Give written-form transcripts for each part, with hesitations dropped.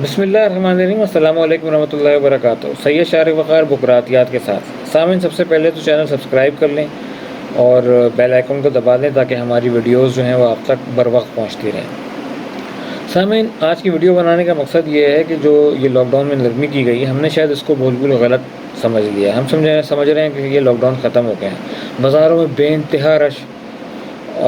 بسم اللہ الرحمن الرحیم، السلام علیکم ورحمۃ اللہ وبرکاتہ۔ سید شارق وقار بکراتیات کے ساتھ سامعین، سب سے پہلے تو چینل سبسکرائب کر لیں اور بیل آئیکن کو دبا دیں تاکہ ہماری ویڈیوز جو ہیں وہ آپ تک بر وقت پہنچتی رہیں۔ سامعین، آج کی ویڈیو بنانے کا مقصد یہ ہے کہ جو یہ لاک ڈاؤن میں نرمی کی گئی، ہم نے شاید اس کو بالکل غلط سمجھ لیا ہے۔ ہم سمجھ رہے ہیں کہ یہ لاک ڈاؤن ختم ہو گیا ہے، بازاروں میں بے انتہا رش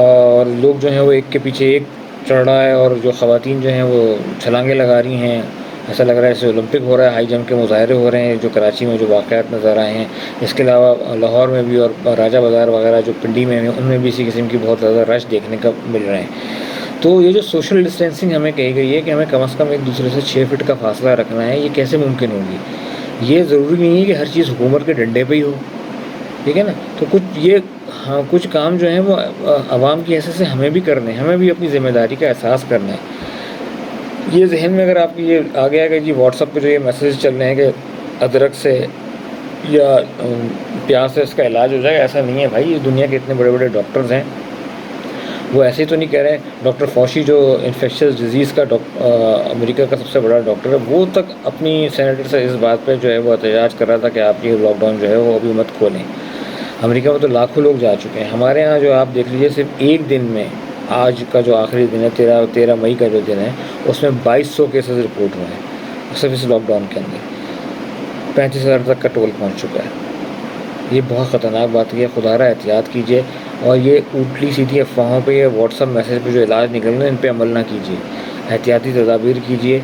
اور لوگ جو ہیں وہ ایک کے پیچھے ایک چڑھ رہا ہے، اور جو خواتین جو ہیں وہ چھلانگیں لگا رہی ہیں، ایسا لگ رہا ہے جیسے اولمپک ہو رہا ہے، ہائی جمپ کے مظاہرے ہو رہے ہیں جو کراچی میں جو واقعات نظر آئے ہیں۔ اس کے علاوہ لاہور میں بھی اور راجہ بازار وغیرہ جو پنڈی میں ہیں، ان میں بھی اسی قسم کی بہت زیادہ رش دیکھنے کا مل رہے ہیں۔ تو یہ جو سوشل ڈسٹینسنگ ہمیں کہی گئی ہے کہ ہمیں کم از کم ایک دوسرے سے 6 فٹ کا فاصلہ رکھنا ہے، یہ کیسے ممکن ہوگی؟ یہ ضروری نہیں ہے کہ ہر چیز حکومت کے ڈنڈے پہ ہی ہو، ٹھیک ہے نا؟ تو کچھ کام جو ہیں وہ عوام کی حیثیت سے ہمیں بھی کرنے ہیں، ہمیں بھی اپنی ذمہ داری کا احساس کرنا ہے۔ یہ ذہن میں اگر آپ کی یہ آ گیا کہ جی واٹس ایپ پہ جو یہ میسیج چل رہے ہیں کہ ادرک سے یا پیاز سے اس کا علاج ہو جائے گا، ایسا نہیں ہے بھائی۔ یہ دنیا کے اتنے بڑے بڑے ڈاکٹرز ہیں، وہ ایسے ہی تو نہیں کہہ رہے۔ ڈاکٹر فوشی جو انفیکشس ڈیزیز کا امریکہ کا سب سے بڑا ڈاکٹر ہے، وہ تک اپنی سینیٹر سے اس بات پہ جو ہے وہ احتجاج کر رہا تھا کہ آپ یہ لاک ڈاؤن جو ہے وہ ابھی مت کھولیں۔ امریکہ میں تو لاکھوں لوگ جا چکے ہیں۔ ہمارے ہاں جو آپ دیکھ لیجیے، صرف ایک دن میں، آج کا جو آخری دن ہے 13 مئی کا جو دن ہے، اس میں 2200 کیسز رپورٹ ہوئے ہیں صرف اس لاک ڈاؤن کے اندر۔ 35,000 تک کا ٹول پہنچ چکا ہے۔ یہ بہت خطرناک بات ہے، خدا را احتیاط کیجیے، اور یہ اوٹلی سیدھی افواہوں پہ یا واٹس ایپ میسیج پہ جو علاج نکل رہے ہیں ان پہ عمل نہ کیجیے، احتیاطی تدابیر کیجیے۔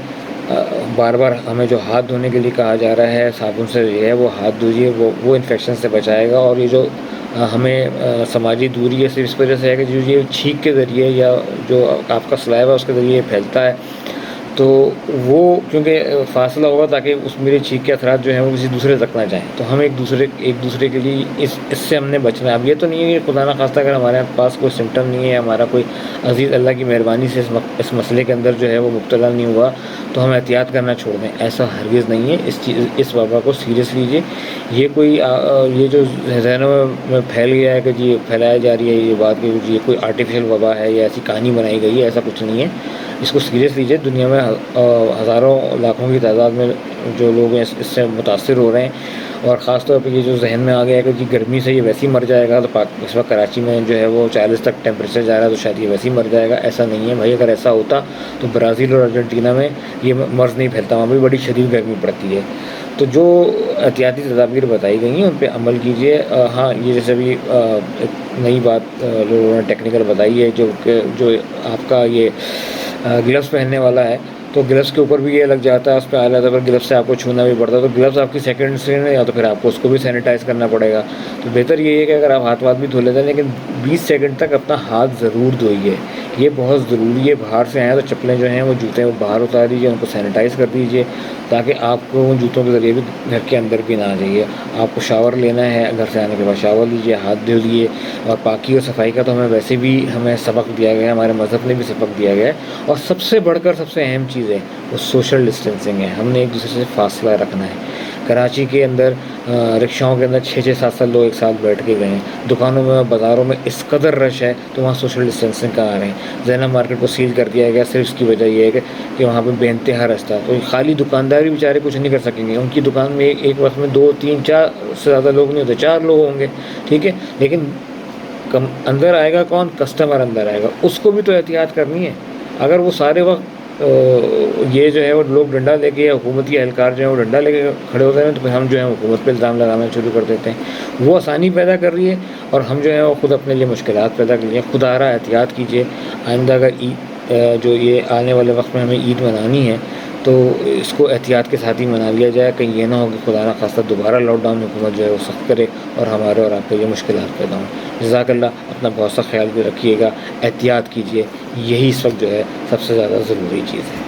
بار بار ہمیں جو ہاتھ دھونے کے لیے کہا جا رہا ہے، صابن سے جو ہے وہ ہاتھ دھوجیے، وہ انفیکشن سے بچائے گا۔ اور یہ جو ہمیں سماجی دوری ہے، صرف اس وجہ سے ہے کہ جو یہ چھینک کے ذریعے یا جو آپ کا سلائیوا اس کے ذریعے پھیلتا ہے، تو وہ کیونکہ فاصلہ ہوگا تاکہ اس میرے چھینک کے اثرات جو ہیں وہ کسی دوسرے تک نہ جائیں، تو ہم ایک دوسرے کے لیے اس سے ہم نے بچنا ہے۔ اب یہ تو نہیں ہے کہ خدا نخواستہ اگر ہمارے پاس کوئی سمٹم نہیں ہے، ہمارا کوئی عزیز اللہ کی مہربانی سے اس مسئلے کے اندر جو ہے وہ مبتلا نہیں ہوا، تو ہم احتیاط کرنا چھوڑ دیں، ایسا ہرگز نہیں ہے۔ اس وبا کو سیریس لیجیے۔ یہ جو ذہنوں میں پھیل گیا ہے کہ جی پھیلائی جا رہی ہے یہ بات کہ یہ کوئی آرٹیفیشل وبا ہے یا ایسی کہانی بنائی گئی ہے، ایسا کچھ نہیں ہے۔ اس کو سیریس لیجیے۔ دنیا میں ہزاروں لاکھوں کی تعداد میں جو لوگ ہیں اس سے متاثر ہو رہے ہیں، اور خاص طور پہ یہ جو ذہن میں آ گیا ہے کہ جی گرمی سے یہ ویسے ہی مر جائے گا، تو اس وقت کراچی میں جو ہے وہ 40 تک ٹیمپریچر جا رہا ہے، تو شاید یہ ویسے ہی مر جائے گا، ایسا نہیں ہے بھائی۔ اگر ایسا ہوتا تو برازیل اور ارجنٹینا میں یہ مرض نہیں پھیلتا، وہاں بھی بڑی شدید گرمی پڑتی ہے۔ تو جو احتیاطی تدابیر بتائی گئی ہیں ان پہ عمل کیجیے۔ ہاں، یہ جیسے بھی ایک نئی بات لوگوں نے ٹیکنیکل بتائی ہے، جو آپ کا یہ گلوز پہننے والا ہے، تو گلوز کے اوپر بھی یہ لگ جاتا ہے، اس پہ اعلیٰ پر گلوز سے آپ کو چھونا بھی پڑتا ہے، تو گلوز آپ کی سیکنڈ اسکرین ہے، یا تو پھر آپ کو اس کو بھی سینیٹائز کرنا پڑے گا۔ تو بہتر یہ ہے کہ اگر آپ ہاتھ بھی دھو لیتے ہیں، لیکن 20 سیکنڈ تک اپنا ہاتھ ضرور دھوئیے، یہ بہت ضروری ہے۔ باہر سے آئیں تو چپلیں جو ہیں وہ جوتے وہ باہر اتار دیجیے، ان کو سینیٹائز کر دیجیے، تاکہ آپ کو ان جوتوں کے ذریعے بھی گھر کے اندر بھی نہ آ جائیے۔ آپ کو شاور لینا ہے، گھر سے آنے کے بعد شاور لیجیے، ہاتھ دھو لیجیے۔ اور پاکی اور صفائی کا تو ہمیں ویسے بھی سبق دیا گیا ہے، ہمارے مذہب نے بھی سبق دیا گیا ہے۔ اور سب سے بڑھ کر سب سے اہم چیز ہے وہ سوشل ڈسٹینسنگ ہے، ہم نے ایک دوسرے سے فاصلہ رکھنا ہے۔ کراچی کے اندر رکشاؤں کے اندر 6-6 7 لوگ ایک ساتھ بیٹھ کے گئے ہیں، دکانوں میں بازاروں میں اس قدر رش ہے، تو وہاں سوشل ڈسٹینسنگ کہاں آ رہے ہیں؟ زینب مارکیٹ کو سیل کر دیا گیا، صرف اس کی وجہ یہ ہے کہ وہاں پہ بے انتہا رش تھا۔ تو خالی دکاندار بھی بیچارے کچھ نہیں کر سکیں گے، ان کی دکان میں ایک وقت میں 2 3 4 سے زیادہ لوگ نہیں ہوتے، 4 لوگ ہوں گے، ٹھیک ہے، لیکن اندر آئے گا کون؟ کسٹمر اندر آئے گا، اس کو بھی تو احتیاط کرنی ہے۔ اگر وہ سارے وقت یہ جو ہے وہ لوگ ڈنڈا لے کے، یا حکومتی اہلکار جو ہیں وہ ڈنڈا لے کے کھڑے ہوتے ہیں، تو پھر ہم جو ہے حکومت پہ الزام لگانا شروع کر دیتے ہیں۔ وہ آسانی پیدا کر رہی ہے، اور ہم جو ہے وہ خود اپنے لیے مشکلات پیدا کر رہے ہیں۔ خدا را احتیاط کیجیے۔ آئندہ اگر جو یہ آنے والے وقت میں ہمیں عید منانی ہے، تو اس کو احتیاط کے ساتھ ہی منا لیا جائے، کہیں یہ نہ ہو کہ خدا نہ خواستہ دوبارہ لاک ڈاؤن حکومت جو ہے وہ سخت کرے اور ہمارے اور آپ کو یہ مشکلات پیدا ہوں۔ جزاک اللہ۔ اپنا بہت سا خیال بھی رکھیے گا، احتیاط کیجیے، یہی اس وقت جو ہے سب سے زیادہ ضروری چیز ہے۔